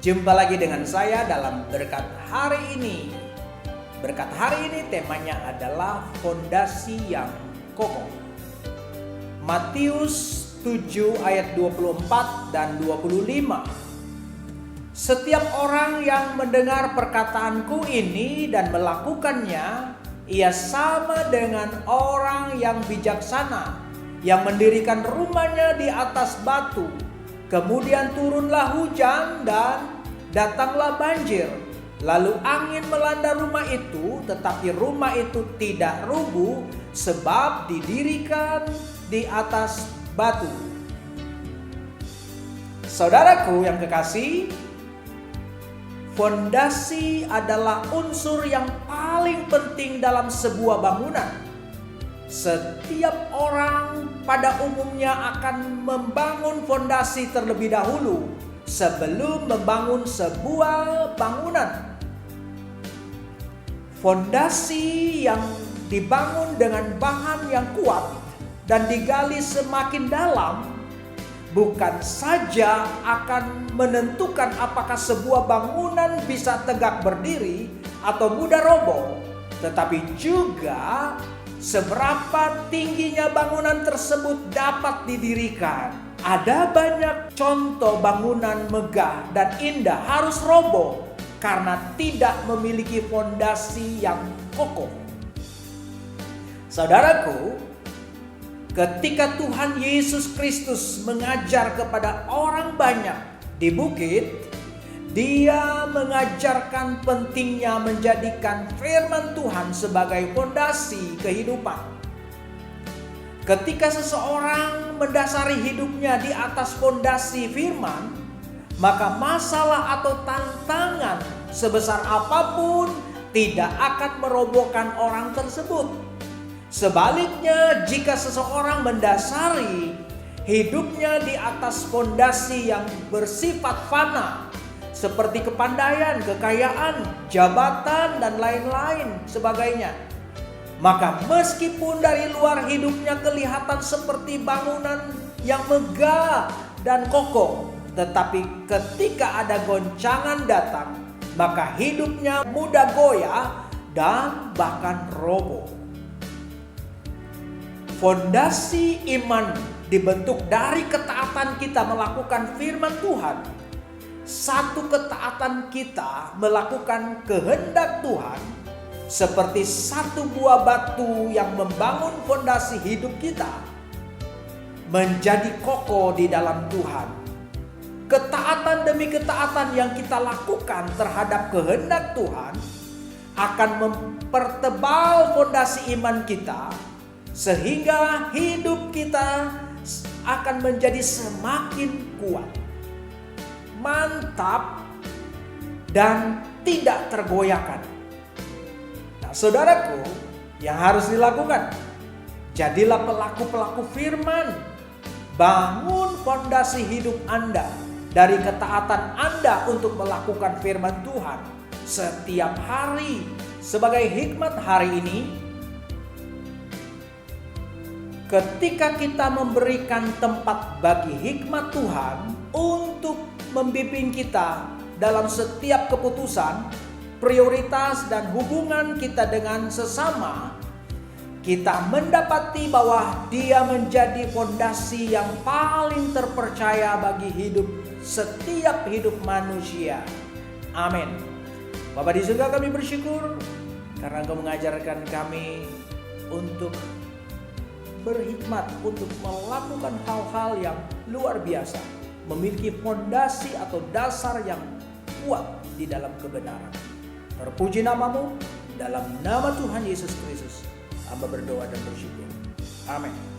Jumpa lagi dengan saya dalam berkat hari ini. Berkat hari ini temanya adalah fondasi yang kokoh. Matius 7 ayat 24 dan 25. Setiap orang yang mendengar perkataanku ini dan melakukannya, ia sama dengan orang yang bijaksana yang mendirikan rumahnya di atas batu. Kemudian turunlah hujan dan datanglah banjir. Lalu angin melanda rumah itu, tetapi rumah itu tidak rubuh sebab didirikan di atas batu. Saudaraku yang kekasih, fondasi adalah unsur yang paling penting dalam sebuah bangunan. Setiap orang pada umumnya akan membangun fondasi terlebih dahulu sebelum membangun sebuah bangunan. Fondasi yang dibangun dengan bahan yang kuat dan digali semakin dalam bukan saja akan menentukan apakah sebuah bangunan bisa tegak berdiri atau mudah roboh, tetapi juga seberapa tingginya bangunan tersebut dapat didirikan. Ada banyak contoh bangunan megah dan indah harus roboh karena tidak memiliki fondasi yang kokoh. Saudaraku, ketika Tuhan Yesus Kristus mengajar kepada orang banyak di bukit, Dia mengajarkan pentingnya menjadikan firman Tuhan sebagai fondasi kehidupan. Ketika seseorang mendasari hidupnya di atas fondasi firman, maka masalah atau tantangan sebesar apapun tidak akan merobohkan orang tersebut. Sebaliknya, jika seseorang mendasari hidupnya di atas fondasi yang bersifat fana, seperti kepandaian, kekayaan, jabatan, dan lain-lain sebagainya, maka meskipun dari luar hidupnya kelihatan seperti bangunan yang megah dan kokoh, tetapi ketika ada goncangan datang, maka hidupnya mudah goyah dan bahkan roboh. Fondasi iman dibentuk dari ketaatan kita melakukan firman Tuhan. Satu ketaatan kita melakukan kehendak Tuhan seperti satu buah batu yang membangun fondasi hidup kita menjadi kokoh di dalam Tuhan. Ketaatan demi ketaatan yang kita lakukan terhadap kehendak Tuhan akan mempertebal fondasi iman kita sehingga hidup kita akan menjadi semakin kuat, mantap, dan tidak tergoyahkan. Nah, saudaraku, yang harus dilakukan, jadilah pelaku-pelaku firman. Bangun fondasi hidup Anda dari ketaatan Anda untuk melakukan firman Tuhan setiap hari. Sebagai hikmat hari ini, ketika kita memberikan tempat bagi hikmat Tuhan untuk membimbing kita dalam setiap keputusan, prioritas, dan hubungan kita dengan sesama, kita mendapati bahwa Dia menjadi fondasi yang paling terpercaya bagi setiap hidup manusia. Amin. Bapa di surga, kami bersyukur karena Engkau mengajarkan kami untuk berhikmat, untuk melakukan hal-hal yang luar biasa, memiliki fondasi atau dasar yang kuat di dalam kebenaran. Terpuji nama-Mu, dalam nama Tuhan Yesus Kristus hamba berdoa dan bersyukur. Amin.